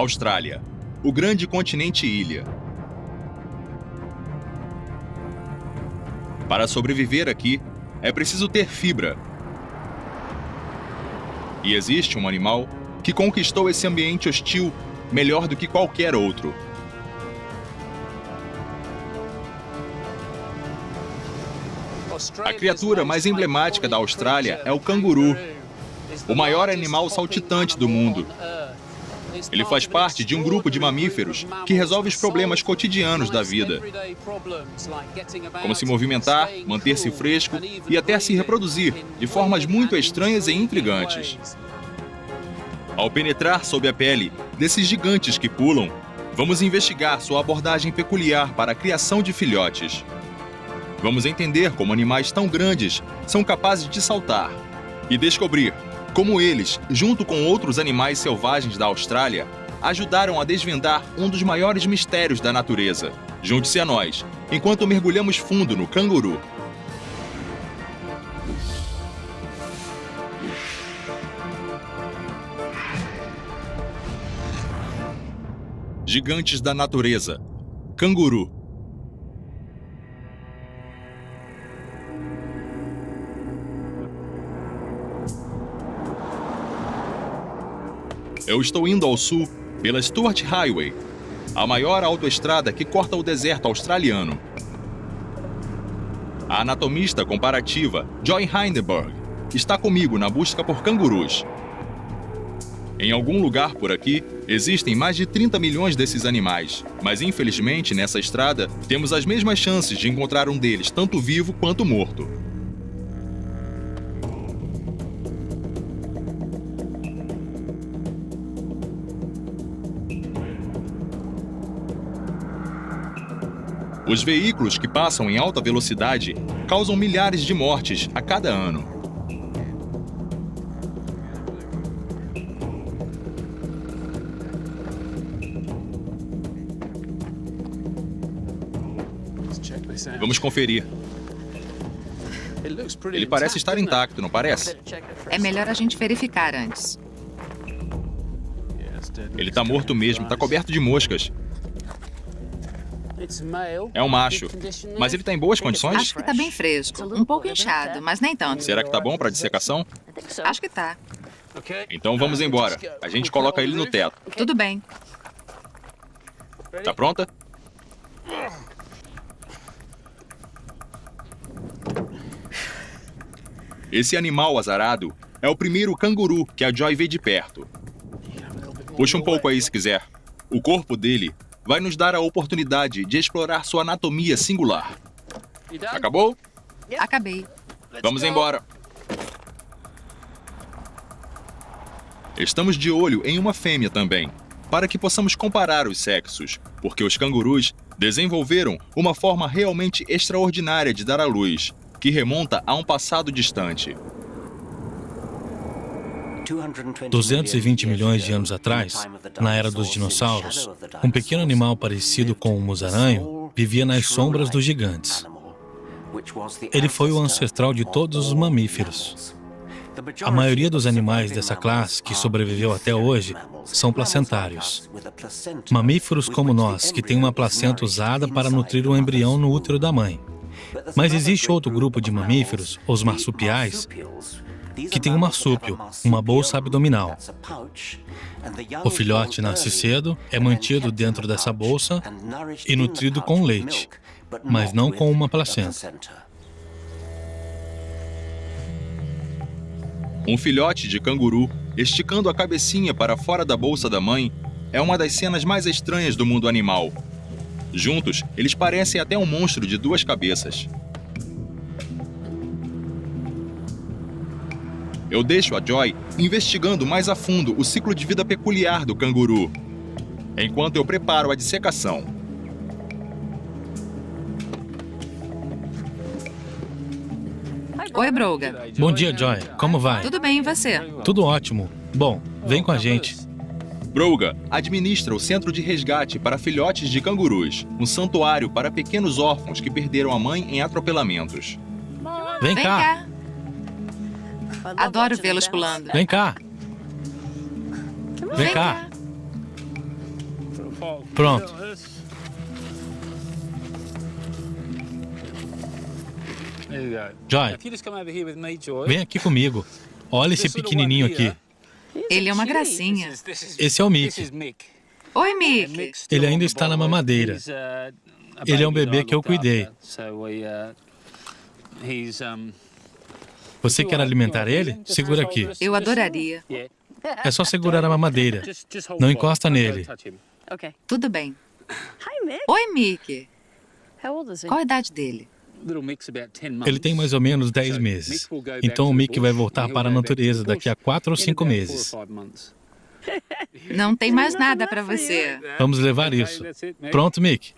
Austrália, o grande continente ilha. Para sobreviver aqui, é preciso ter fibra. E existe um animal que conquistou esse ambiente hostil melhor do que qualquer outro. A criatura mais emblemática da Austrália é o canguru, o maior animal saltitante do mundo. Ele faz parte de um grupo de mamíferos que resolve os problemas cotidianos da vida, como se movimentar, manter-se fresco e até se reproduzir de formas muito estranhas e intrigantes. Ao penetrar sob a pele desses gigantes que pulam, vamos investigar sua abordagem peculiar para a criação de filhotes. Vamos entender como animais tão grandes são capazes de saltar e descobrir como eles, junto com outros animais selvagens da Austrália, ajudaram a desvendar um dos maiores mistérios da natureza. Junte-se a nós, enquanto mergulhamos fundo no canguru. Gigantes da natureza. Canguru. Eu estou indo ao sul pela Stuart Highway, a maior autoestrada que corta o deserto australiano. A anatomista comparativa Joy Heidenberg está comigo na busca por cangurus. Em algum lugar por aqui, existem mais de 30 milhões desses animais, mas infelizmente nessa estrada temos as mesmas chances de encontrar um deles tanto vivo quanto morto. Os veículos que passam em alta velocidade causam milhares de mortes a cada ano. Vamos conferir. Ele parece estar intacto, não parece? É melhor a gente verificar antes. Ele está morto mesmo, está coberto de moscas. É um macho, mas ele está em boas condições? Acho que está bem fresco, um pouco inchado, mas nem tanto. Será que está bom para dissecação? Acho que tá. Então vamos embora. A gente coloca ele no teto. Tudo bem. Tá pronta? Esse animal azarado é o primeiro canguru que a Joy vê de perto. Puxa um pouco aí se quiser. O corpo dele vai nos dar a oportunidade de explorar sua anatomia singular. Acabou? Acabei. Vamos embora. Estamos de olho em uma fêmea também, para que possamos comparar os sexos, porque os cangurus desenvolveram uma forma realmente extraordinária de dar à luz, que remonta a um passado distante. 220 milhões de anos atrás, na era dos dinossauros, um pequeno animal parecido com um musaranho vivia nas sombras dos gigantes. Ele foi o ancestral de todos os mamíferos. A maioria dos animais dessa classe que sobreviveu até hoje são placentários. Mamíferos como nós, que têm uma placenta usada para nutrir o embrião no útero da mãe. Mas existe outro grupo de mamíferos, os marsupiais, que tem um marsúpio, uma bolsa abdominal. O filhote nasce cedo, é mantido dentro dessa bolsa e nutrido com leite, mas não com uma placenta. Um filhote de canguru esticando a cabecinha para fora da bolsa da mãe é uma das cenas mais estranhas do mundo animal. Juntos, eles parecem até um monstro de duas cabeças. Eu deixo a Joy investigando mais a fundo o ciclo de vida peculiar do canguru, enquanto eu preparo a dissecação. Oi, Broga. Bom dia, Joy. Como vai? Tudo bem, e você? Tudo ótimo. Bom, vem com a gente. Broga administra o Centro de Resgate para Filhotes de Cangurus, um santuário para pequenos órfãos que perderam a mãe em atropelamentos. Vem cá. Adoro vê-los pulando. Vem cá. Vem cá. Pronto. Joy, vem aqui comigo. Olha esse pequenininho aqui. Ele é uma gracinha. Esse é o Mickey. Oi, Mickey. Ele ainda está na mamadeira. Ele é um bebê que eu cuidei. Você quer alimentar ele? Segura aqui. Eu adoraria. É só segurar a mamadeira. Não encosta nele. Tudo bem. Oi, Mickey. Qual a idade dele? Ele tem mais ou menos 10 meses. Então o Mickey vai voltar para a natureza daqui a 4 ou 5 meses. Não tem mais nada para você. Vamos levar isso. Pronto, Mickey?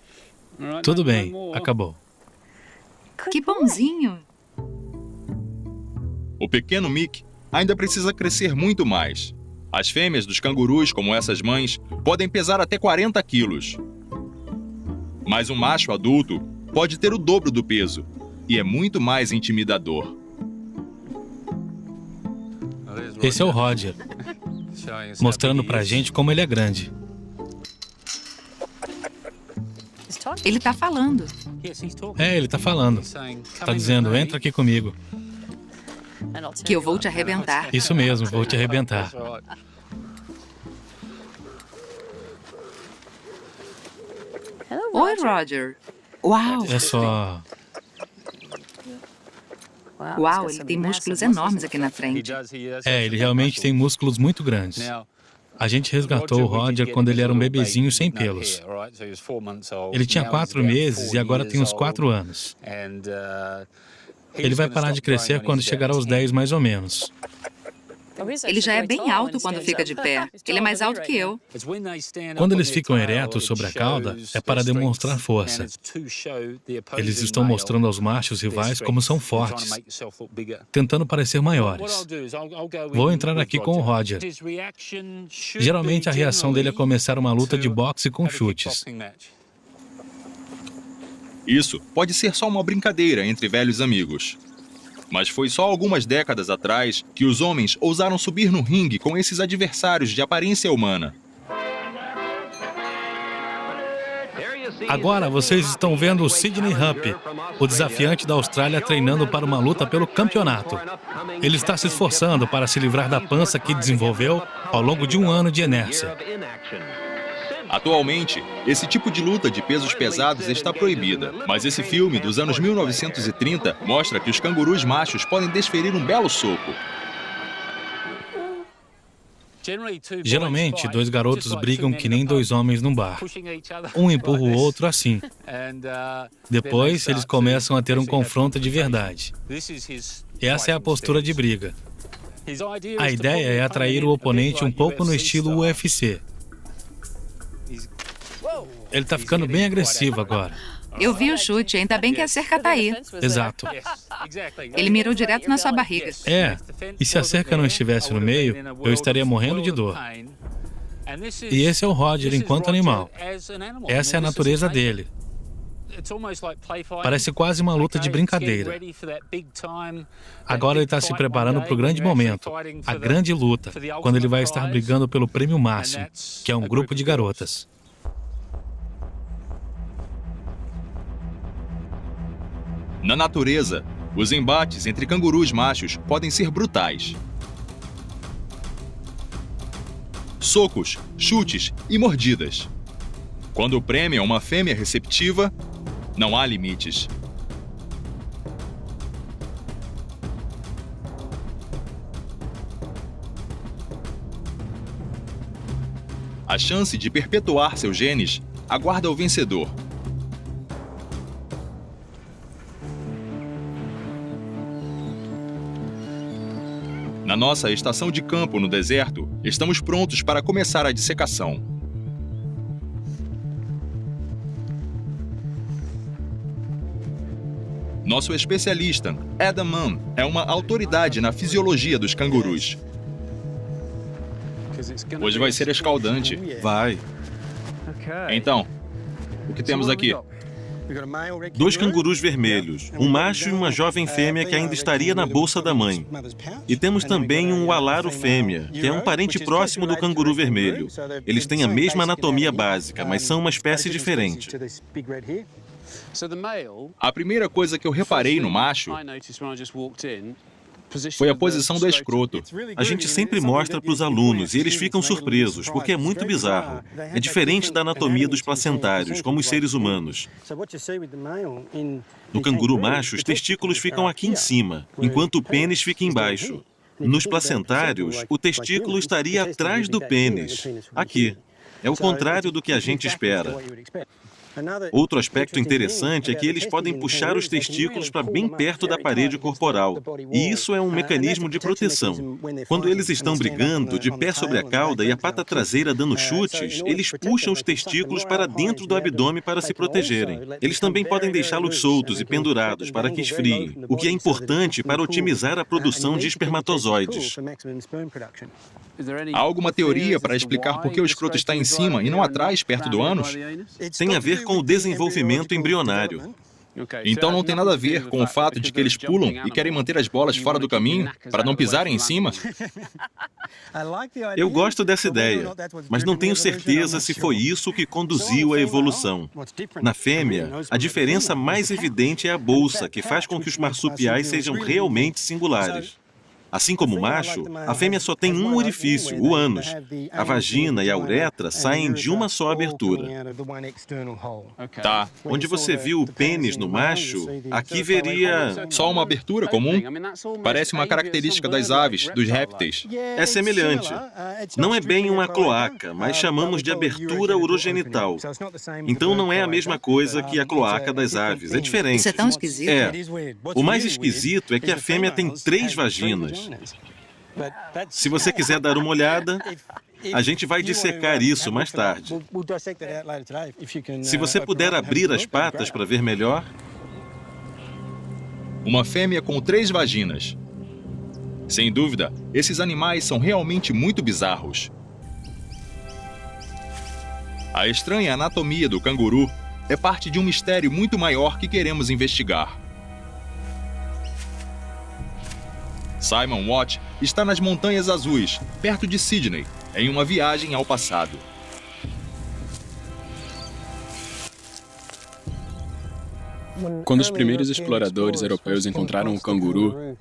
Tudo bem, acabou. Que bonzinho. O pequeno Mick ainda precisa crescer muito mais. As fêmeas dos cangurus, como essas mães, podem pesar até 40 quilos. Mas um macho adulto pode ter o dobro do peso e é muito mais intimidador. Esse é o Roger, mostrando pra gente como ele é grande. Ele tá falando. É, ele tá falando. Tá dizendo, entra aqui comigo. Que eu vou te arrebentar. Isso mesmo, vou te arrebentar. Oi, Roger. Uau. É só... Uau, ele tem músculos enormes aqui na frente. É, ele realmente tem músculos muito grandes. A gente resgatou o Roger quando ele era um bebezinho sem pelos. Ele tinha 4 meses e agora tem uns 4 anos. Ele vai parar de crescer quando chegar aos 10, mais ou menos. Ele já é bem alto quando fica de pé. Ele é mais alto que eu. Quando eles ficam eretos sobre a cauda, é para demonstrar força. Eles estão mostrando aos machos rivais como são fortes, tentando parecer maiores. Vou entrar aqui com o Roger. Geralmente a reação dele é começar uma luta de boxe com chutes. Isso pode ser só uma brincadeira entre velhos amigos. Mas foi só algumas décadas atrás que os homens ousaram subir no ringue com esses adversários de aparência humana. Agora vocês estão vendo o Sidney Hupp, o desafiante da Austrália, treinando para uma luta pelo campeonato. Ele está se esforçando para se livrar da pança que desenvolveu ao longo de um ano de inércia. Atualmente, esse tipo de luta de pesos pesados está proibida, mas esse filme dos anos 1930 mostra que os cangurus machos podem desferir um belo soco. Geralmente, 2 garotos brigam que nem 2 homens num bar. Um empurra o outro assim. Depois, eles começam a ter um confronto de verdade. Essa é a postura de briga. A ideia é atrair o oponente um pouco no estilo UFC. Ele tá ficando bem agressivo agora. Eu vi o chute, ainda bem que a cerca tá aí. Exato. Ele mirou direto na sua barriga. É, e se a cerca não estivesse no meio, eu estaria morrendo de dor. E esse é o Roger enquanto animal. Essa é a natureza dele. Parece quase uma luta de brincadeira. Agora ele está se preparando para o grande momento, a grande luta, quando ele vai estar brigando pelo prêmio máximo, que é um grupo de garotas. Na natureza, os embates entre cangurus machos podem ser brutais. Socos, chutes e mordidas. Quando o prêmio é uma fêmea receptiva, não há limites. A chance de perpetuar seus genes aguarda o vencedor. Na nossa estação de campo no deserto, estamos prontos para começar a dissecação. Nosso especialista, Adam Mann, é uma autoridade na fisiologia dos cangurus. Hoje vai ser escaldante. Vai. Então, o que temos aqui? 2 cangurus vermelhos, um macho e uma jovem fêmea que ainda estaria na bolsa da mãe. E temos também um ualaro fêmea, que é um parente próximo do canguru vermelho. Eles têm a mesma anatomia básica, mas são uma espécie diferente. A primeira coisa que eu reparei no macho foi a posição do escroto. A gente sempre mostra para os alunos e eles ficam surpresos, porque é muito bizarro. É diferente da anatomia dos placentários, como os seres humanos. No canguru macho, os testículos ficam aqui em cima, enquanto o pênis fica embaixo. Nos placentários, o testículo estaria atrás do pênis, aqui. É o contrário do que a gente espera. Outro aspecto interessante é que eles podem puxar os testículos para bem perto da parede corporal. E isso é um mecanismo de proteção. Quando eles estão brigando, de pé sobre a cauda e a pata traseira dando chutes, eles puxam os testículos para dentro do abdômen para se protegerem. Eles também podem deixá-los soltos e pendurados para que esfriem, o que é importante para otimizar a produção de espermatozoides. Há alguma teoria para explicar por que o escroto está em cima e não atrás, perto do ânus? Tem a ver com o desenvolvimento embrionário. Então não tem nada a ver com o fato de que eles pulam e querem manter as bolas fora do caminho para não pisarem em cima? Eu gosto dessa ideia, mas não tenho certeza se foi isso que conduziu à evolução. Na fêmea, a diferença mais evidente é a bolsa, que faz com que os marsupiais sejam realmente singulares. Assim como o macho, a fêmea só tem um orifício, o ânus. A vagina e a uretra saem de uma só abertura. Tá. Onde você viu o pênis no macho, aqui veria... Só uma abertura comum? Parece uma característica das aves, dos répteis. É semelhante. Não é bem uma cloaca, mas chamamos de abertura urogenital. Então não é a mesma coisa que a cloaca das aves, é diferente. Isso é tão esquisito. É. O mais esquisito é que a fêmea tem 3 vaginas. Se você quiser dar uma olhada, a gente vai dissecar isso mais tarde. Se você puder abrir as patas para ver melhor... Uma fêmea com 3 vaginas. Sem dúvida, esses animais são realmente muito bizarros. A estranha anatomia do canguru é parte de um mistério muito maior que queremos investigar. Simon Watt está nas Montanhas Azuis, perto de Sydney, em uma viagem ao passado. Quando os primeiros exploradores europeus encontraram o canguru,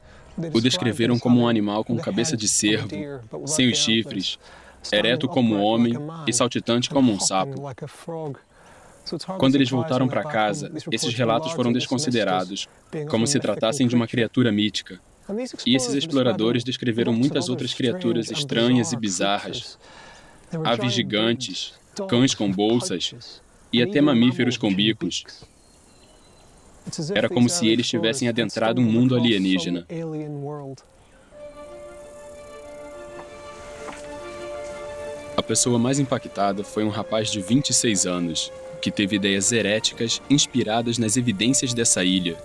o descreveram como um animal com cabeça de cervo, sem os chifres, ereto como um homem e saltitante como um sapo. Quando eles voltaram para casa, esses relatos foram desconsiderados, como se tratassem de uma criatura mítica. E esses exploradores descreveram muitas outras criaturas estranhas e bizarras, aves gigantes, cães com bolsas e até mamíferos com bicos. Era como se eles tivessem adentrado um mundo alienígena. A pessoa mais impactada foi um rapaz de 26 anos, que teve ideias heréticas inspiradas nas evidências dessa ilha.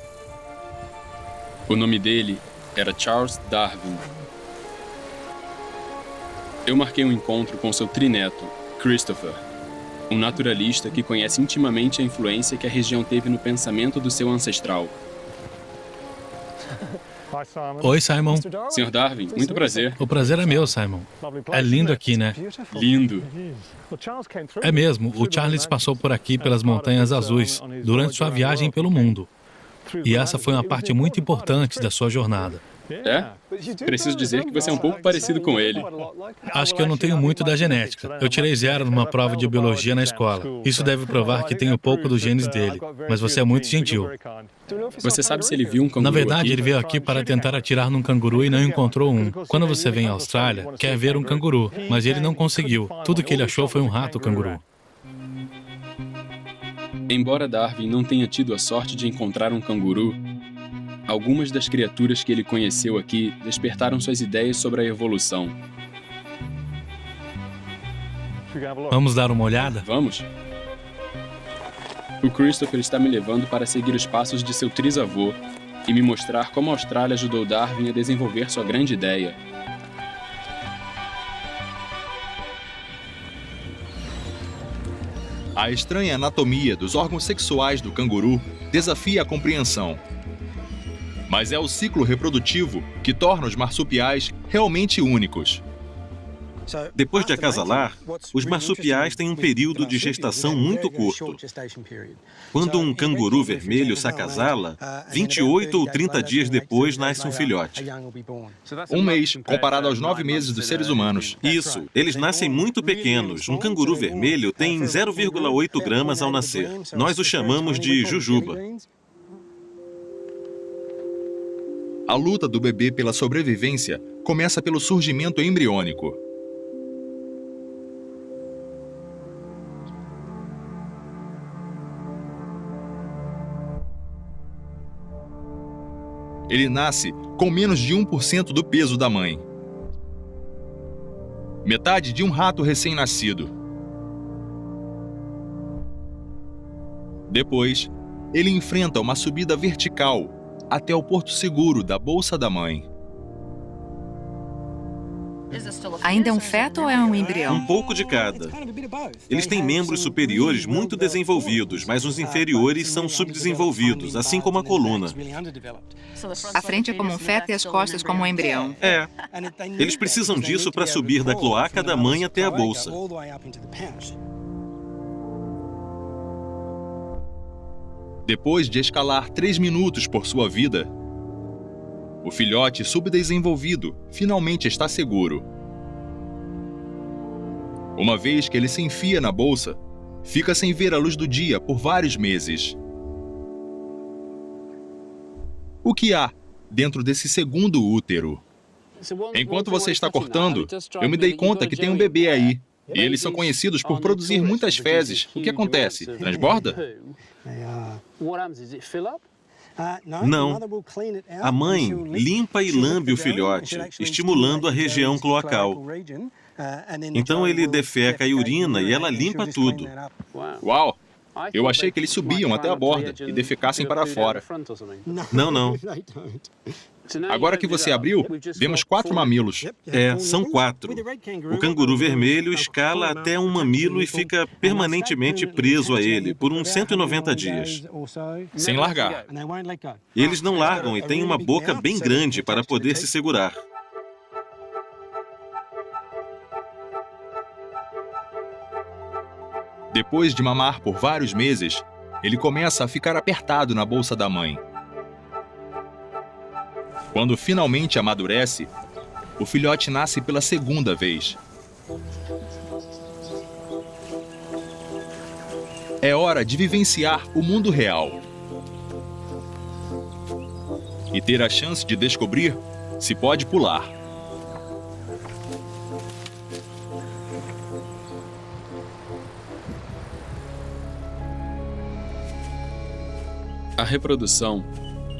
O nome dele era Charles Darwin. Eu marquei um encontro com seu trineto, Christopher, um naturalista que conhece intimamente a influência que a região teve no pensamento do seu ancestral. Oi, Simon. Sr. Darwin, muito prazer. O prazer é meu, Simon. É lindo aqui, né? Lindo. É mesmo. O Charles passou por aqui pelas Montanhas Azuis durante sua viagem pelo mundo. E essa foi uma parte muito importante da sua jornada. É? Preciso dizer que você é um pouco parecido com ele. Acho que eu não tenho muito da genética. Eu tirei 0 numa prova de biologia na escola. Isso deve provar que tenho pouco dos genes dele. Mas você é muito gentil. Você sabe se ele viu um canguru Na verdade, aqui? ele veio aqui para tentar atirar num canguru e não encontrou um. Quando você vem à Austrália, quer ver um canguru, mas ele não conseguiu. Tudo que ele achou foi um rato canguru. Embora Darwin não tenha tido a sorte de encontrar um canguru, algumas das criaturas que ele conheceu aqui despertaram suas ideias sobre a evolução. Vamos dar uma olhada? Vamos? O Christopher está me levando para seguir os passos de seu trisavô e me mostrar como a Austrália ajudou Darwin a desenvolver sua grande ideia. A estranha anatomia dos órgãos sexuais do canguru desafia a compreensão. Mas é o ciclo reprodutivo que torna os marsupiais realmente únicos. Depois de acasalar, os marsupiais têm um período de gestação muito curto. Quando um canguru vermelho se acasala, 28 ou 30 dias depois nasce um filhote. Um mês, comparado aos 9 meses dos seres humanos. Isso, eles nascem muito pequenos. Um canguru vermelho tem 0,8 gramas ao nascer. Nós o chamamos de jujuba. A luta do bebê pela sobrevivência começa pelo surgimento embriônico. Ele nasce com menos de 1% do peso da mãe. Metade de um rato recém-nascido. Depois, ele enfrenta uma subida vertical até o porto seguro da bolsa da mãe. Ainda é um feto ou é um embrião? Um pouco de cada. Eles têm membros superiores muito desenvolvidos, mas os inferiores são subdesenvolvidos, assim como a coluna. A frente é como um feto e as costas como um embrião. É. Eles precisam disso para subir da cloaca da mãe até a bolsa. Depois de escalar 3 minutos por sua vida, o filhote subdesenvolvido finalmente está seguro. Uma vez que ele se enfia na bolsa, fica sem ver a luz do dia por vários meses. O que há dentro desse segundo útero? Enquanto você está cortando, eu me dei conta que tem um bebê aí. E eles são conhecidos por produzir muitas fezes. O que acontece? Transborda? Não. A mãe limpa e lambe o filhote, estimulando a região cloacal. Então ele defeca e urina e ela limpa tudo. Uau! Eu achei que eles subiam até a borda e defecassem para fora. Não. Agora que você abriu, vemos 4 mamilos. São 4. O canguru vermelho escala até um mamilo e fica permanentemente preso a ele por uns 190 dias. Sem largar. Eles não largam e têm uma boca bem grande para poder se segurar. Depois de mamar por vários meses, ele começa a ficar apertado na bolsa da mãe. Quando finalmente amadurece, o filhote nasce pela segunda vez. É hora de vivenciar o mundo real e ter a chance de descobrir se pode pular. A reprodução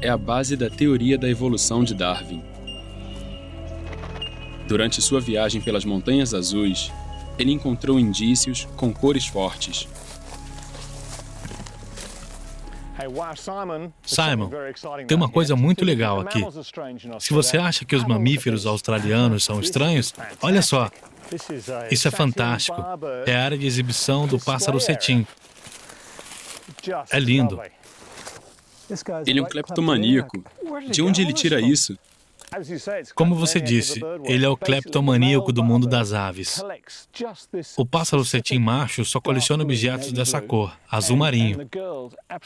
é a base da teoria da evolução de Darwin. Durante sua viagem pelas Montanhas Azuis, ele encontrou indícios com cores fortes. Simon, tem uma coisa muito legal aqui. Se você acha que os mamíferos australianos são estranhos, olha só. Isso é fantástico. É a área de exibição do pássaro cetim. É lindo. Ele é um cleptomaníaco. De onde ele tira isso? Como você disse, ele é o cleptomaníaco do mundo das aves. O pássaro cetim macho só coleciona objetos dessa cor, azul marinho.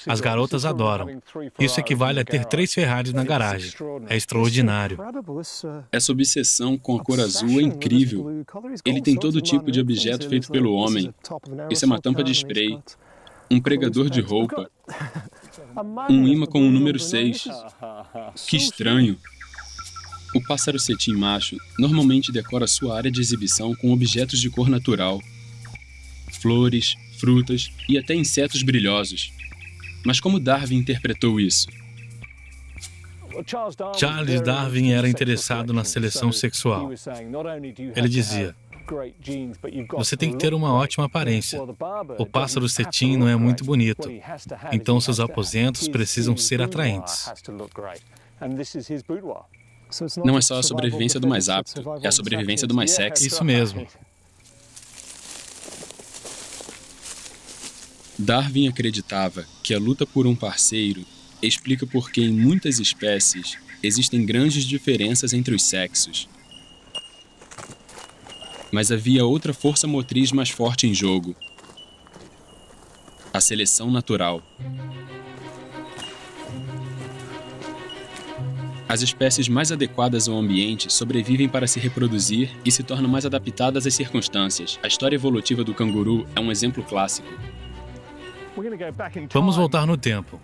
As garotas adoram. Isso equivale a ter 3 Ferraris na garagem. É extraordinário. Essa obsessão com a cor azul é incrível. Ele tem todo tipo de objeto feito pelo homem. Isso é uma tampa de spray, um pregador de roupa, um imã com o número 6. Que estranho. O pássaro cetim macho normalmente decora sua área de exibição com objetos de cor natural, flores, frutas e até insetos brilhosos. Mas como Darwin interpretou isso? Charles Darwin era interessado na seleção sexual. Ele dizia: você tem que ter uma ótima aparência. O pássaro cetim não é muito bonito, então seus aposentos precisam ser atraentes. Não é só a sobrevivência do mais apto, é a sobrevivência do mais sexy. Isso mesmo. Darwin acreditava que a luta por um parceiro explica por que em muitas espécies existem grandes diferenças entre os sexos. Mas havia outra força motriz mais forte em jogo: a seleção natural. As espécies mais adequadas ao ambiente sobrevivem para se reproduzir e se tornam mais adaptadas às circunstâncias. A história evolutiva do canguru é um exemplo clássico. Vamos voltar no tempo,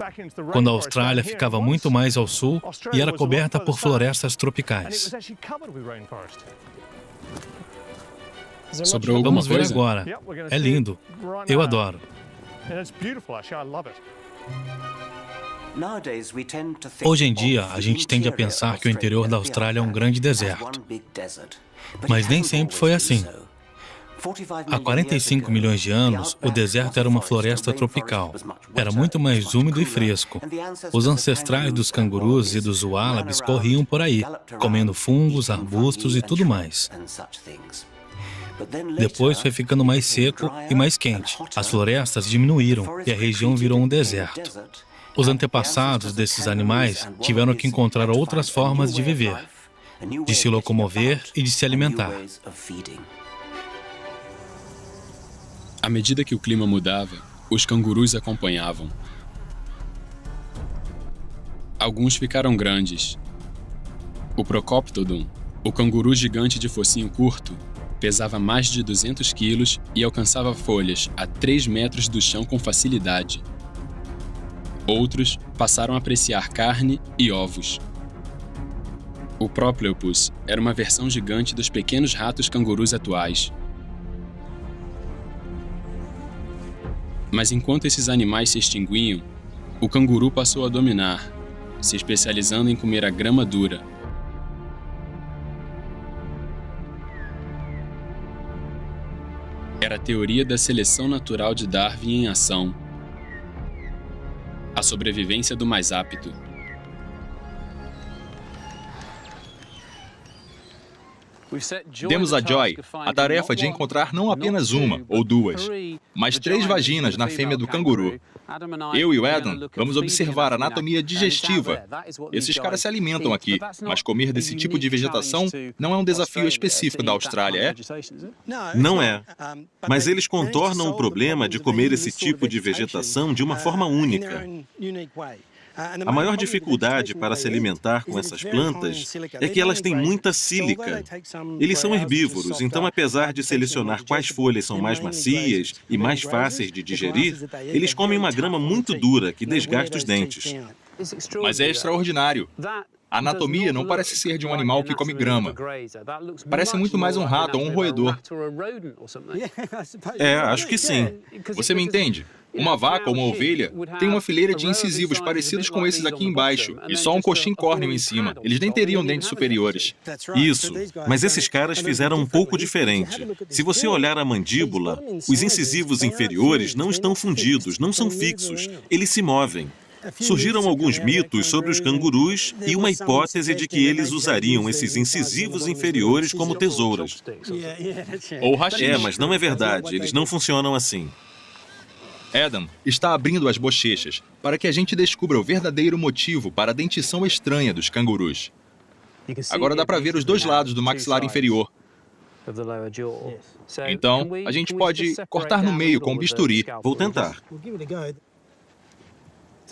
quando a Austrália ficava muito mais ao sul e era coberta por florestas tropicais. Sobrou alguma Vamos ver coisa? agora. É lindo. Eu adoro. Hoje em dia, a gente tende a pensar que o interior da Austrália é um grande deserto. Mas nem sempre foi assim. Há 45 milhões de anos, o deserto era uma floresta tropical. Era muito mais úmido e fresco. Os ancestrais dos cangurus e dos ualabis corriam por aí, comendo fungos, arbustos e tudo mais. Depois foi ficando mais seco e mais quente. As florestas diminuíram e a região virou um deserto. Os antepassados desses animais tiveram que encontrar outras formas de viver, de se locomover e de se alimentar. À medida que o clima mudava, os cangurus acompanhavam. Alguns ficaram grandes. O Procoptodon, o canguru gigante de focinho curto, pesava mais de 200 quilos e alcançava folhas a 3 metros do chão com facilidade. Outros passaram a apreciar carne e ovos. O Propleopus era uma versão gigante dos pequenos ratos cangurus atuais. Mas enquanto esses animais se extinguiam, o canguru passou a dominar, se especializando em comer a grama dura. Era a teoria da seleção natural de Darwin em ação. A sobrevivência do mais apto. Demos a Joy a tarefa de encontrar não apenas uma ou duas, mas 3 vaginas na fêmea do canguru. Eu e o Adam vamos observar a anatomia digestiva. Esses caras se alimentam aqui, mas comer desse tipo de vegetação não é um desafio específico da Austrália, é? Não é. Mas eles contornam o problema de comer esse tipo de vegetação de uma forma única. A maior dificuldade para se alimentar com essas plantas é que elas têm muita sílica. Eles são herbívoros, então apesar de selecionar quais folhas são mais macias e mais fáceis de digerir, eles comem uma grama muito dura que desgasta os dentes. Mas é extraordinário. A anatomia não parece ser de um animal que come grama. Parece muito mais um rato ou um roedor. É, acho que sim. Você me entende? Uma vaca ou uma ovelha tem uma fileira de incisivos parecidos com esses aqui embaixo e só um coxim córneo em cima. Eles nem teriam dentes superiores. Isso, mas esses caras fizeram um pouco diferente. Se você olhar a mandíbula, os incisivos inferiores não estão fundidos, não são fixos, eles se movem. Surgiram alguns mitos sobre os cangurus e uma hipótese de que eles usariam esses incisivos inferiores como tesouras. Ou rachis. É, mas não é verdade, eles não funcionam assim. Adam está abrindo as bochechas para que a gente descubra o verdadeiro motivo para a dentição estranha dos cangurus. Agora dá para ver os 2 lados do maxilar inferior. Então, a gente pode cortar no meio com um bisturi. Vou tentar.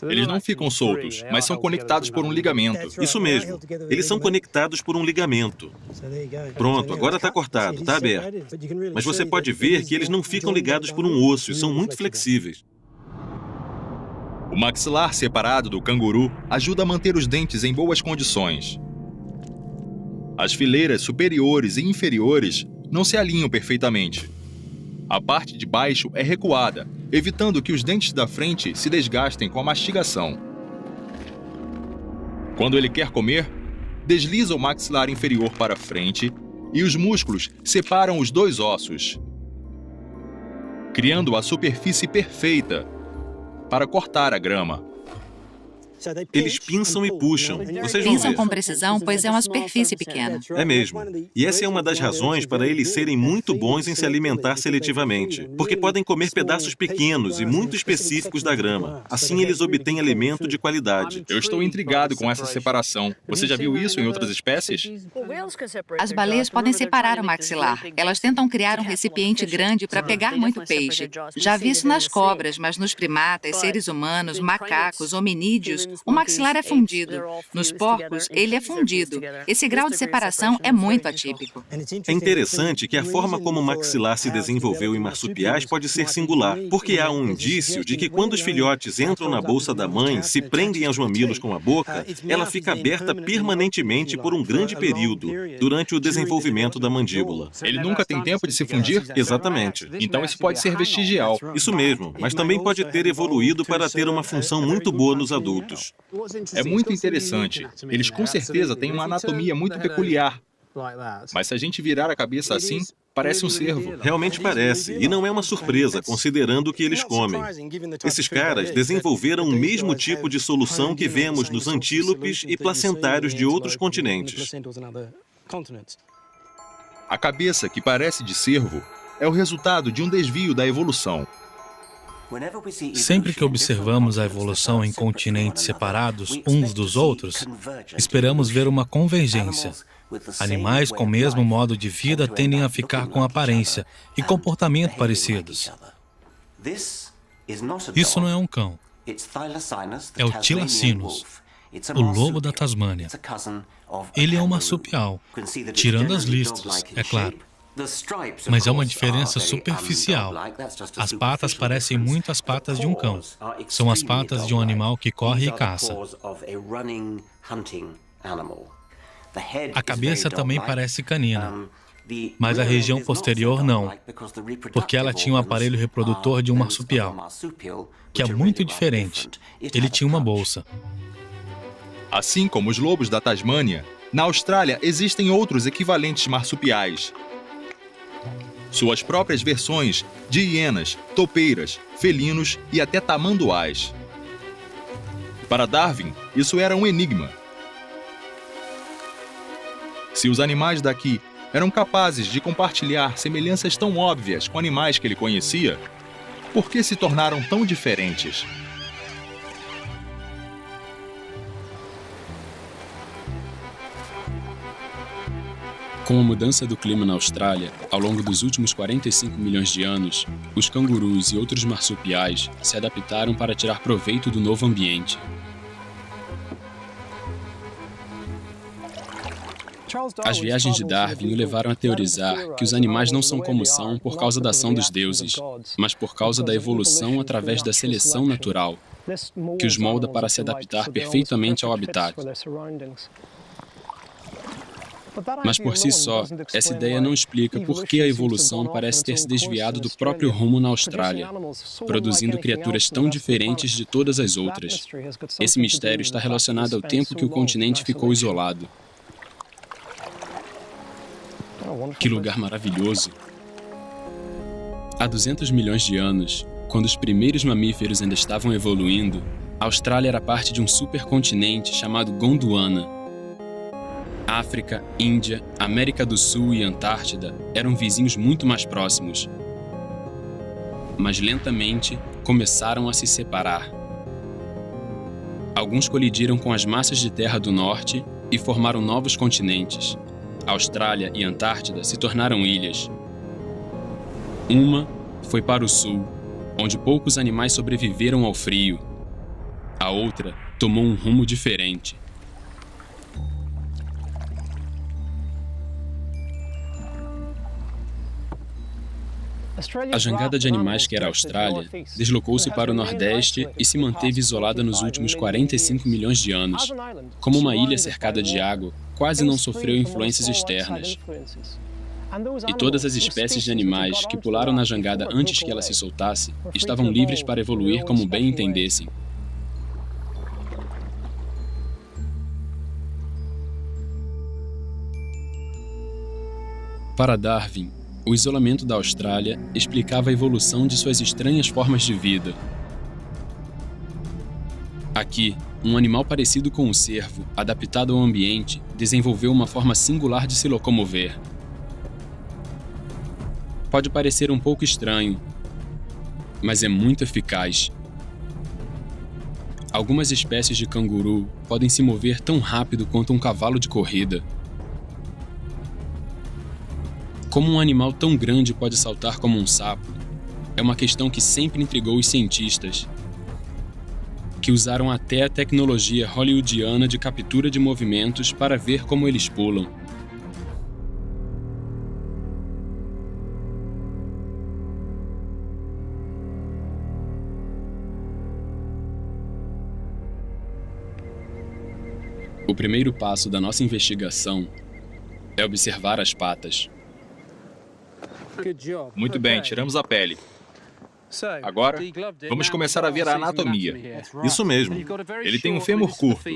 Eles não ficam soltos, mas são conectados por um ligamento. Isso mesmo, eles são conectados por um ligamento. Pronto, agora está cortado, está aberto. Mas você pode ver que eles não ficam ligados por um osso e são muito flexíveis. O maxilar separado do canguru ajuda a manter os dentes em boas condições. As fileiras superiores e inferiores não se alinham perfeitamente. A parte de baixo é recuada, evitando que os dentes da frente se desgastem com a mastigação. Quando ele quer comer, desliza o maxilar inferior para frente e os músculos separam os 2 ossos, criando a superfície perfeita para cortar a grama. Eles pinçam e puxam. Vocês vão Pensam ver. com precisão, pois é uma superfície pequena. É mesmo. E essa é uma das razões para eles serem muito bons em se alimentar seletivamente, porque podem comer pedaços pequenos e muito específicos da grama. Assim, eles obtêm alimento de qualidade. Eu estou intrigado com essa separação. Você já viu isso em outras espécies? As baleias podem separar o maxilar. Elas tentam criar um recipiente grande para pegar muito peixe. Já vi isso nas cobras, mas nos primatas, seres humanos, macacos, hominídeos, o maxilar é fundido. Nos porcos, ele é fundido. Esse grau de separação é muito atípico. É interessante que a forma como o maxilar se desenvolveu em marsupiais pode ser singular, porque há um indício de que quando os filhotes entram na bolsa da mãe, se prendem aos mamilos com a boca, ela fica aberta permanentemente por um grande período, durante o desenvolvimento da mandíbula. Ele nunca tem tempo de se fundir? Exatamente. Então isso pode ser vestigial. Isso mesmo, mas também pode ter evoluído para ter uma função muito boa nos adultos. É muito interessante. Eles com certeza têm uma anatomia muito peculiar. Mas se a gente virar a cabeça assim, parece um cervo. Realmente parece, e não é uma surpresa, considerando o que eles comem. Esses caras desenvolveram o mesmo tipo de solução que vemos nos antílopes e placentários de outros continentes. A cabeça, que parece de cervo, é o resultado de um desvio da evolução. Sempre que observamos a evolução em continentes separados uns dos outros, esperamos ver uma convergência. Animais com o mesmo modo de vida tendem a ficar com aparência e comportamento parecidos. Isso não é um cão. É o Thylacinus, o lobo da Tasmânia. Ele é um marsupial, tirando as listras, é claro. Mas é uma diferença superficial. As patas parecem muito as patas de um cão. São as patas de um animal que corre e caça. A cabeça também parece canina, mas a região posterior não, porque ela tinha um aparelho reprodutor de um marsupial, que é muito diferente. Ele tinha uma bolsa. Assim como os lobos da Tasmânia, na Austrália existem outros equivalentes marsupiais. Suas próprias versões de hienas, topeiras, felinos e até tamanduás. Para Darwin, isso era um enigma. Se os animais daqui eram capazes de compartilhar semelhanças tão óbvias com animais que ele conhecia, por que se tornaram tão diferentes? Com a mudança do clima na Austrália, ao longo dos últimos 45 milhões de anos, os cangurus e outros marsupiais se adaptaram para tirar proveito do novo ambiente. As viagens de Darwin o levaram a teorizar que os animais não são como são por causa da ação dos deuses, mas por causa da evolução através da seleção natural, que os molda para se adaptar perfeitamente ao habitat. Mas por si só, essa ideia não explica por que a evolução parece ter se desviado do próprio rumo na Austrália, produzindo criaturas tão diferentes de todas as outras. Esse mistério está relacionado ao tempo que o continente ficou isolado. Que lugar maravilhoso! Há 200 milhões de anos, quando os primeiros mamíferos ainda estavam evoluindo, a Austrália era parte de um supercontinente chamado Gondwana. África, Índia, América do Sul e Antártida eram vizinhos muito mais próximos. Mas lentamente começaram a se separar. Alguns colidiram com as massas de terra do norte e formaram novos continentes. Austrália e Antártida se tornaram ilhas. Uma foi para o sul, onde poucos animais sobreviveram ao frio. A outra tomou um rumo diferente. A jangada de animais que era a Austrália deslocou-se para o Nordeste e se manteve isolada nos últimos 45 milhões de anos. Como uma ilha cercada de água, quase não sofreu influências externas. E todas as espécies de animais que pularam na jangada antes que ela se soltasse estavam livres para evoluir como bem entendessem. Para Darwin, o isolamento da Austrália explicava a evolução de suas estranhas formas de vida. Aqui, um animal parecido com o cervo, adaptado ao ambiente, desenvolveu uma forma singular de se locomover. Pode parecer um pouco estranho, mas é muito eficaz. Algumas espécies de canguru podem se mover tão rápido quanto um cavalo de corrida. Como um animal tão grande pode saltar como um sapo? É uma questão que sempre intrigou os cientistas, que usaram até a tecnologia hollywoodiana de captura de movimentos para ver como eles pulam. O primeiro passo da nossa investigação é observar as patas. Muito bem, tiramos a pele. Agora, vamos começar a ver a anatomia. Isso mesmo. Ele tem um fêmur curto,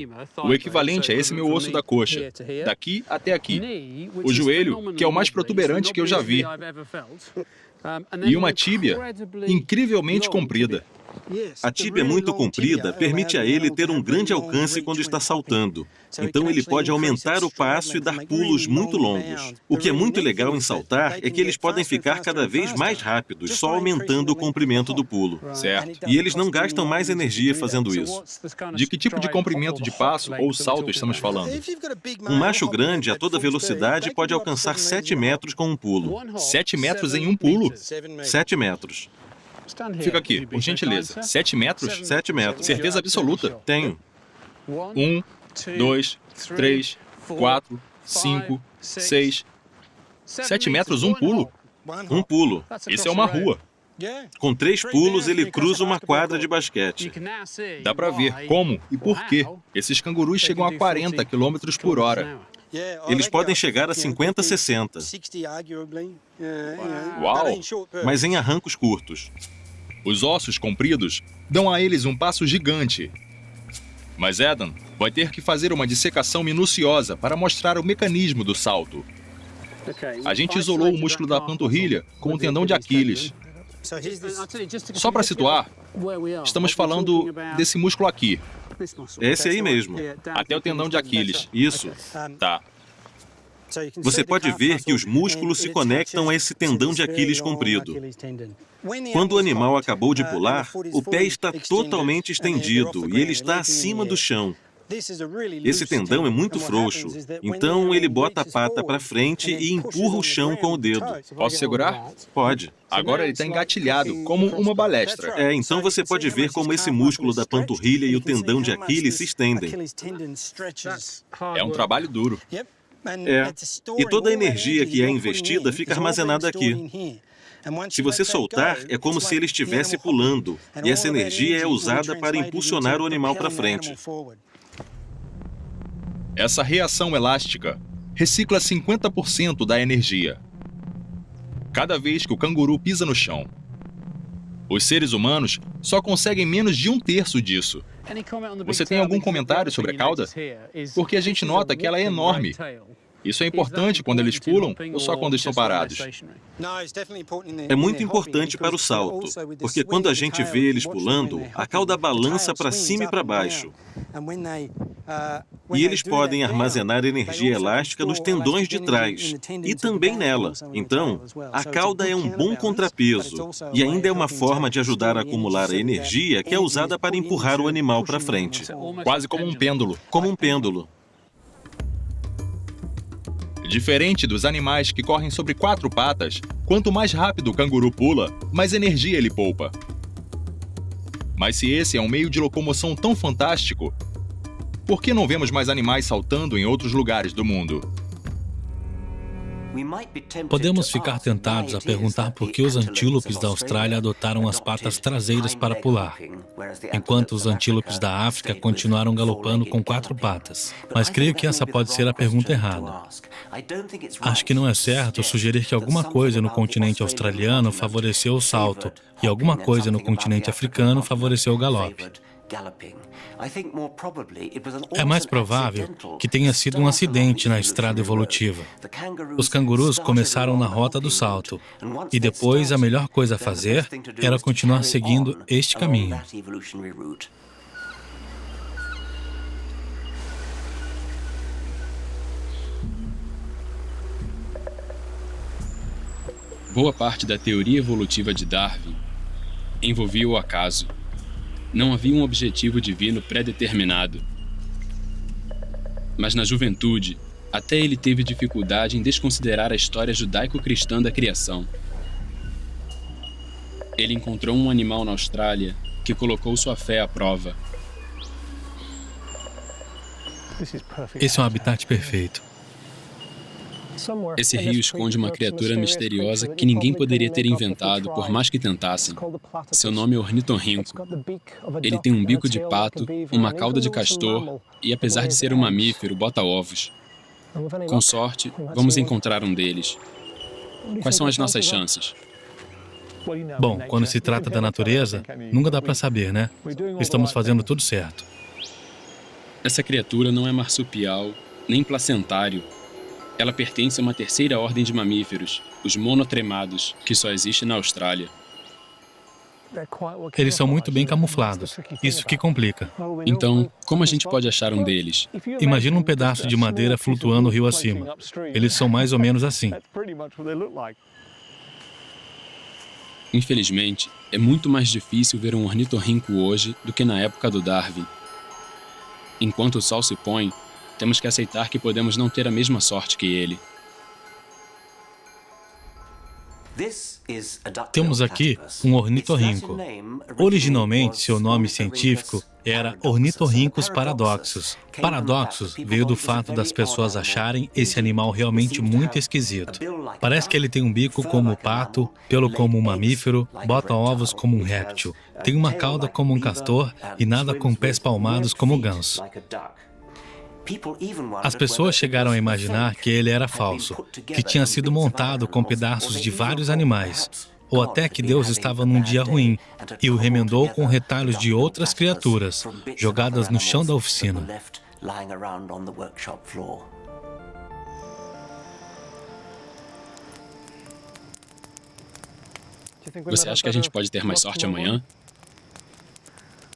o equivalente a esse meu osso da coxa, daqui até aqui. O joelho, que é o mais protuberante que eu já vi. E uma tíbia incrivelmente comprida. A tíbia muito comprida permite a ele ter um grande alcance quando está saltando. Então ele pode aumentar o passo e dar pulos muito longos. O que é muito legal em saltar é que eles podem ficar cada vez mais rápidos, só aumentando o comprimento do pulo. Certo. E eles não gastam mais energia fazendo isso. De que tipo de comprimento de passo ou salto estamos falando? Um macho grande a toda velocidade pode alcançar 7 metros com um pulo. 7 metros em um pulo? 7 metros. Fica aqui, por gentileza. 7 metros? 7 metros. Certeza absoluta. Tenho. 1, 2, 3, 4, 5, 6. 7 metros, um pulo? Um pulo. Isso é uma rua. Com 3 pulos, ele cruza uma quadra de basquete. Dá pra ver como e por quê esses cangurus chegam a 40 km por hora. Eles podem chegar a 50, 60. Uau! Mas em arrancos curtos. Os ossos compridos dão a eles um passo gigante. Mas Adam vai ter que fazer uma dissecação minuciosa para mostrar o mecanismo do salto. A gente isolou o músculo da panturrilha com o tendão de Aquiles. Só para situar, estamos falando desse músculo aqui. Esse aí mesmo. Até o tendão de Aquiles. Isso. Tá. Você pode ver que os músculos se conectam a esse tendão de Aquiles comprido. Quando o animal acabou de pular, o pé está totalmente estendido e ele está acima do chão. Esse tendão é muito frouxo, então ele bota a pata para frente e empurra o chão com o dedo. Posso segurar? Pode. Agora ele está engatilhado, como uma balestra. Então você pode ver como esse músculo da panturrilha e o tendão de Aquiles se estendem. É um trabalho duro. E toda a energia que é investida fica armazenada aqui. Se você soltar, é como se ele estivesse pulando, e essa energia é usada para impulsionar o animal para frente. Essa reação elástica recicla 50% da energia cada vez que o canguru pisa no chão. Os seres humanos só conseguem menos de 1/3 disso. Você tem algum comentário sobre a cauda? Porque a gente nota que ela é enorme. Isso é importante quando eles pulam ou só quando estão parados? É muito importante para o salto, porque quando a gente vê eles pulando, a cauda balança para cima e para baixo. E eles podem armazenar energia elástica nos tendões de trás e também nela. Então, a cauda é um bom contrapeso e ainda é uma forma de ajudar a acumular a energia que é usada para empurrar o animal para frente. Quase como um pêndulo. Como um pêndulo. Diferente dos animais que correm sobre 4 patas, quanto mais rápido o canguru pula, mais energia ele poupa. Mas se esse é um meio de locomoção tão fantástico, por que não vemos mais animais saltando em outros lugares do mundo? Podemos ficar tentados a perguntar por que os antílopes da Austrália adotaram as patas traseiras para pular, enquanto os antílopes da África continuaram galopando com 4 patas. Mas creio que essa pode ser a pergunta errada. Acho que não é certo sugerir que alguma coisa no continente australiano favoreceu o salto e alguma coisa no continente africano favoreceu o galope. É mais provável que tenha sido um acidente na estrada evolutiva. Os cangurus começaram na rota do salto, e depois a melhor coisa a fazer era continuar seguindo este caminho. Boa parte da teoria evolutiva de Darwin envolvia o acaso. Não havia um objetivo divino pré-determinado. Mas na juventude, até ele teve dificuldade em desconsiderar a história judaico-cristã da criação. Ele encontrou um animal na Austrália que colocou sua fé à prova. Esse é um habitat perfeito. Esse rio esconde uma criatura misteriosa que ninguém poderia ter inventado, por mais que tentassem. Seu nome é ornitorrinco. Ele tem um bico de pato, uma cauda de castor e, apesar de ser um mamífero, bota ovos. Com sorte, vamos encontrar um deles. Quais são as nossas chances? Bom, quando se trata da natureza, nunca dá para saber, né? Estamos fazendo tudo certo. Essa criatura não é marsupial, nem placentário. Ela pertence a uma terceira ordem de mamíferos, os monotremados, que só existe na Austrália. Eles são muito bem camuflados. Isso que complica. Então, como a gente pode achar um deles? Imagina um pedaço de madeira flutuando rio acima. Eles são mais ou menos assim. Infelizmente, é muito mais difícil ver um ornitorrinco hoje do que na época do Darwin. Enquanto o sol se põe, temos que aceitar que podemos não ter a mesma sorte que ele. Temos aqui um ornitorrinco. Originalmente, seu nome científico era Ornitorhynchus paradoxus. Paradoxus veio do fato das pessoas acharem esse animal realmente muito esquisito. Parece que ele tem um bico como o pato, pelo como um mamífero, bota ovos como um réptil, tem uma cauda como um castor e nada com pés palmados como o ganso. As pessoas chegaram a imaginar que ele era falso, que tinha sido montado com pedaços de vários animais, ou até que Deus estava num dia ruim e o remendou com retalhos de outras criaturas, jogadas no chão da oficina. Você acha que a gente pode ter mais sorte amanhã?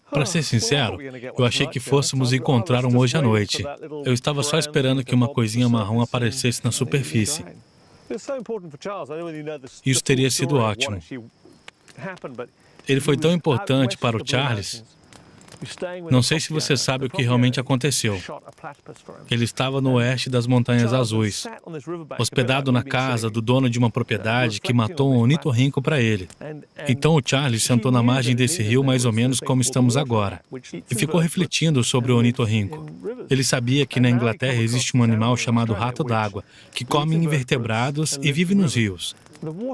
Para ser sincero, eu achei que fôssemos encontrar um hoje à noite. Eu estava só esperando que uma coisinha marrom aparecesse na superfície. Isso teria sido ótimo. Ele foi tão importante para o Charles. Não sei se você sabe o que realmente aconteceu. Ele estava no oeste das Montanhas Azuis, hospedado na casa do dono de uma propriedade que matou um ornitorrinco para ele. Então o Charles sentou na margem desse rio mais ou menos como estamos agora e ficou refletindo sobre o ornitorrinco. Ele sabia que na Inglaterra existe um animal chamado rato d'água, que come invertebrados e vive nos rios.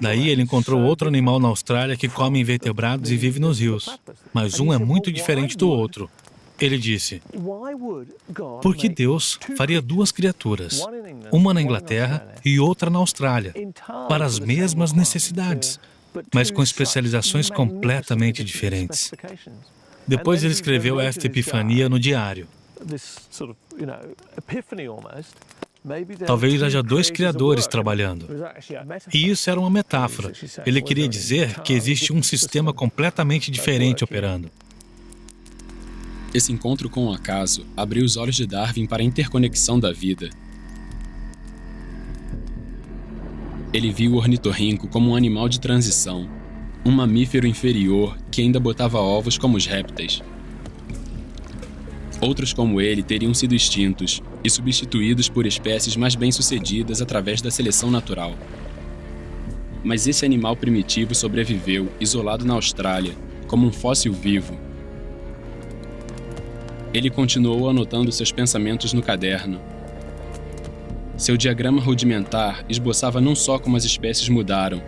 Daí ele encontrou outro animal na Austrália que come invertebrados e vive nos rios. Mas um é muito diferente do outro. Ele disse: por que Deus faria duas criaturas, uma na Inglaterra e outra na Austrália, para as mesmas necessidades, mas com especializações completamente diferentes? Depois ele escreveu esta epifania no diário. Talvez haja dois criadores trabalhando. E isso era uma metáfora. Ele queria dizer que existe um sistema completamente diferente operando. Esse encontro com o acaso abriu os olhos de Darwin para a interconexão da vida. Ele viu o ornitorrinco como um animal de transição, um mamífero inferior que ainda botava ovos como os répteis. Outros como ele teriam sido extintos e substituídos por espécies mais bem-sucedidas através da seleção natural. Mas esse animal primitivo sobreviveu, isolado na Austrália, como um fóssil vivo. Ele continuou anotando seus pensamentos no caderno. Seu diagrama rudimentar esboçava não só como as espécies mudaram,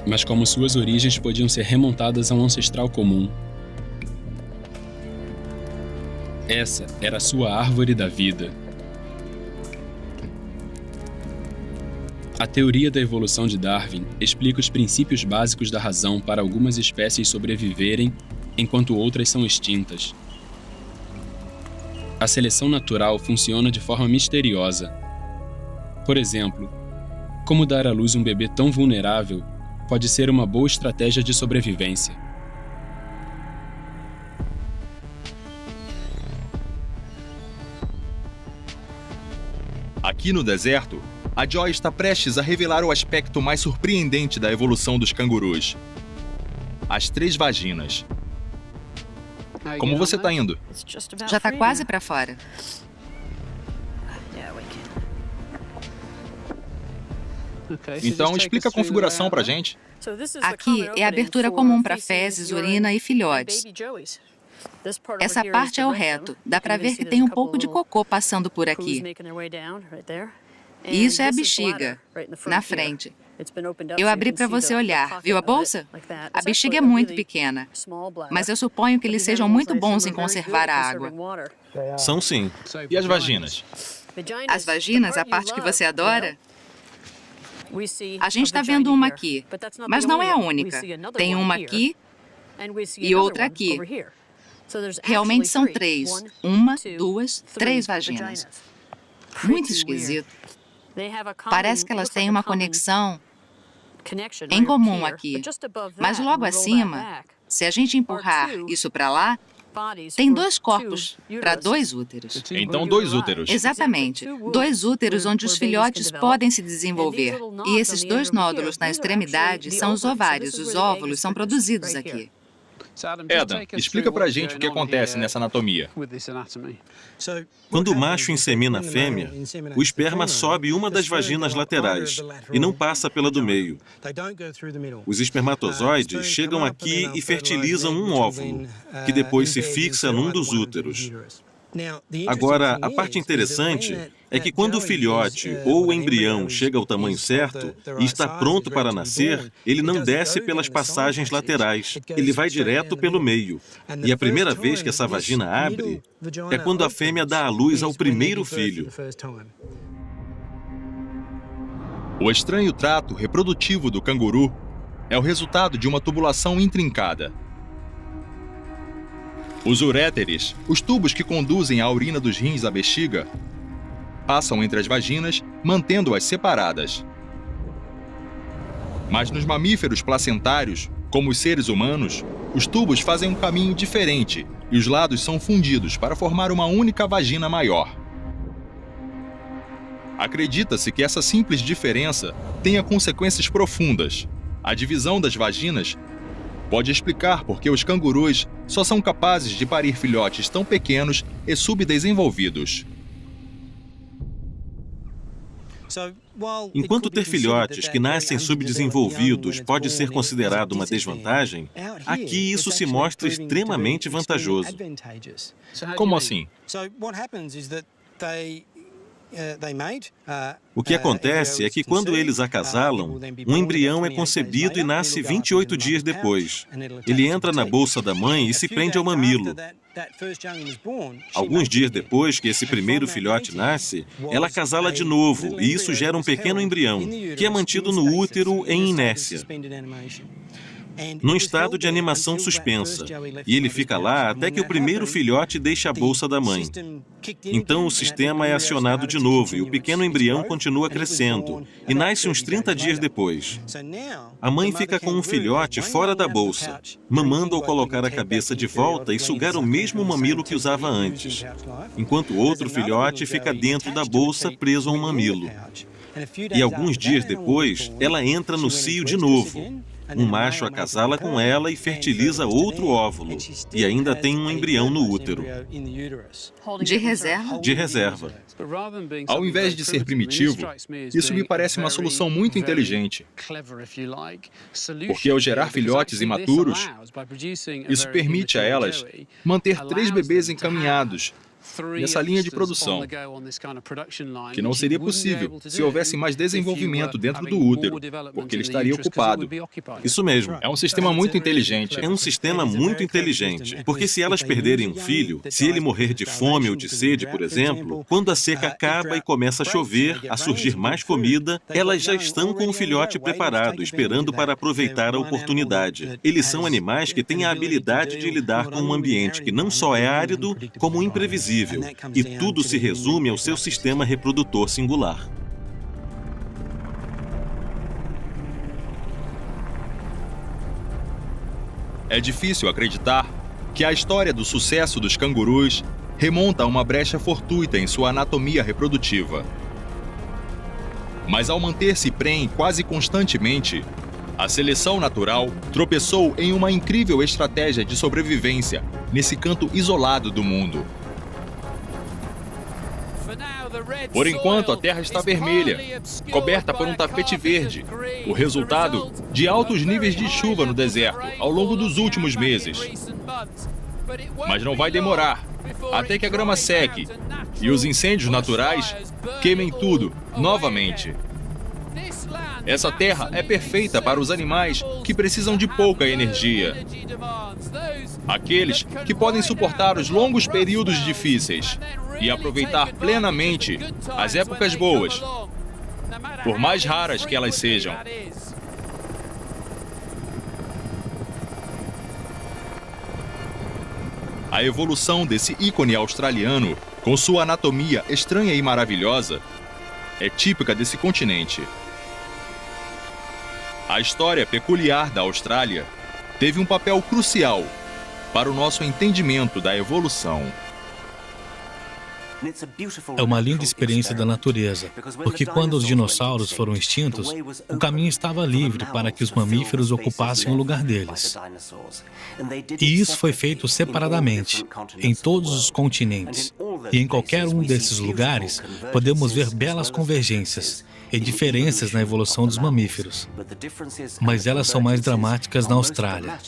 mas como suas origens podiam ser remontadas a um ancestral comum. Essa era a sua árvore da vida. A teoria da evolução de Darwin explica os princípios básicos da razão para algumas espécies sobreviverem, enquanto outras são extintas. A seleção natural funciona de forma misteriosa. Por exemplo, como dar à luz um bebê tão vulnerável pode ser uma boa estratégia de sobrevivência. Aqui no deserto, A Joy está prestes a revelar o aspecto mais surpreendente da evolução dos cangurus. As 3 vaginas. Como você está indo? Já está quase para fora. Então, explica a configuração para a gente. Aqui é a abertura comum para fezes, urina e filhotes. Essa parte é o reto. Dá para ver que tem um pouco de cocô passando por aqui. E isso é a bexiga, na frente. Eu abri para você olhar. Viu a bolsa? A bexiga é muito pequena, mas eu suponho que eles sejam muito bons em conservar a água. São sim. E as vaginas? As vaginas, a parte que você adora? A gente está vendo uma aqui, mas não é a única. Tem uma aqui e outra aqui. Realmente são 3. 1, 2, 3 vaginas. Muito esquisito. Parece que elas têm uma conexão em comum aqui. Mas logo acima, se a gente empurrar isso para lá, tem 2 corpos para 2 úteros. Então, 2 úteros. Exatamente. 2 úteros onde os filhotes podem se desenvolver. E esses 2 nódulos na extremidade são os ovários. Os óvulos são produzidos aqui. Adam, explica pra gente o que acontece nessa anatomia. Quando o macho insemina a fêmea, o esperma sobe uma das vaginas laterais e não passa pela do meio. Os espermatozoides chegam aqui e fertilizam um óvulo, que depois se fixa num dos úteros. Agora, a parte interessante é que quando o filhote ou o embrião chega ao tamanho certo e está pronto para nascer, ele não desce pelas passagens laterais, ele vai direto pelo meio. E a primeira vez que essa vagina abre é quando a fêmea dá à luz ao primeiro filho. O estranho trato reprodutivo do canguru é o resultado de uma tubulação intrincada. Os uréteres, os tubos que conduzem a urina dos rins à bexiga, passam entre as vaginas, mantendo-as separadas. Mas nos mamíferos placentários, como os seres humanos, os tubos fazem um caminho diferente e os lados são fundidos para formar uma única vagina maior. Acredita-se que essa simples diferença tenha consequências profundas. A divisão das vaginas pode explicar por que os cangurus só são capazes de parir filhotes tão pequenos e subdesenvolvidos. Enquanto ter filhotes que nascem subdesenvolvidos pode ser considerado uma desvantagem, aqui isso se mostra extremamente vantajoso. Como assim? O que acontece é que quando eles acasalam, um embrião é concebido e nasce 28 dias depois. Ele entra na bolsa da mãe e se prende ao mamilo. Alguns dias depois que esse primeiro filhote nasce, ela acasala de novo e isso gera um pequeno embrião, que é mantido no útero em inércia, num estado de animação suspensa, e ele fica lá até que o primeiro filhote deixe a bolsa da mãe. Então o sistema é acionado de novo e o pequeno embrião continua crescendo e nasce uns 30 dias depois. A mãe fica com um filhote fora da bolsa, mamando ao colocar a cabeça de volta e sugar o mesmo mamilo que usava antes, enquanto o outro filhote fica dentro da bolsa preso a um mamilo. E alguns dias depois, ela entra no cio de novo. Um macho acasala com ela e fertiliza outro óvulo. E ainda tem um embrião no útero. De reserva? De reserva. Ao invés de ser primitivo, isso me parece uma solução muito inteligente. Porque ao gerar filhotes imaturos, isso permite a elas manter 3 bebês encaminhados nessa linha de produção, que não seria possível se houvesse mais desenvolvimento dentro do útero, porque ele estaria ocupado. Isso mesmo. É um sistema muito inteligente. É um sistema muito inteligente, porque se elas perderem um filho, se ele morrer de fome ou de sede, por exemplo, quando a seca acaba e começa a chover, a surgir mais comida, elas já estão com o filhote preparado, esperando para aproveitar a oportunidade. Eles são animais que têm a habilidade de lidar com um ambiente que não só é árido, como imprevisível. E tudo se resume ao seu sistema reprodutor singular. É difícil acreditar que a história do sucesso dos cangurus remonta a uma brecha fortuita em sua anatomia reprodutiva. Mas ao manter-se prenhe quase constantemente, a seleção natural tropeçou em uma incrível estratégia de sobrevivência nesse canto isolado do mundo. Por enquanto, a terra está vermelha, coberta por um tapete verde, o resultado de altos níveis de chuva no deserto ao longo dos últimos meses. Mas não vai demorar até que a grama seque e os incêndios naturais queimem tudo novamente. Essa terra é perfeita para os animais que precisam de pouca energia. Aqueles que podem suportar os longos períodos difíceis e aproveitar plenamente as épocas boas, por mais raras que elas sejam. A evolução desse ícone australiano, com sua anatomia estranha e maravilhosa, é típica desse continente. A história peculiar da Austrália teve um papel crucial para o nosso entendimento da evolução. É uma linda experiência da natureza, porque quando os dinossauros foram extintos, o caminho estava livre para que os mamíferos ocupassem o lugar deles. E isso foi feito separadamente, em todos os continentes. E em qualquer um desses lugares, podemos ver belas convergências e diferenças na evolução dos mamíferos. Mas elas são mais dramáticas na Austrália.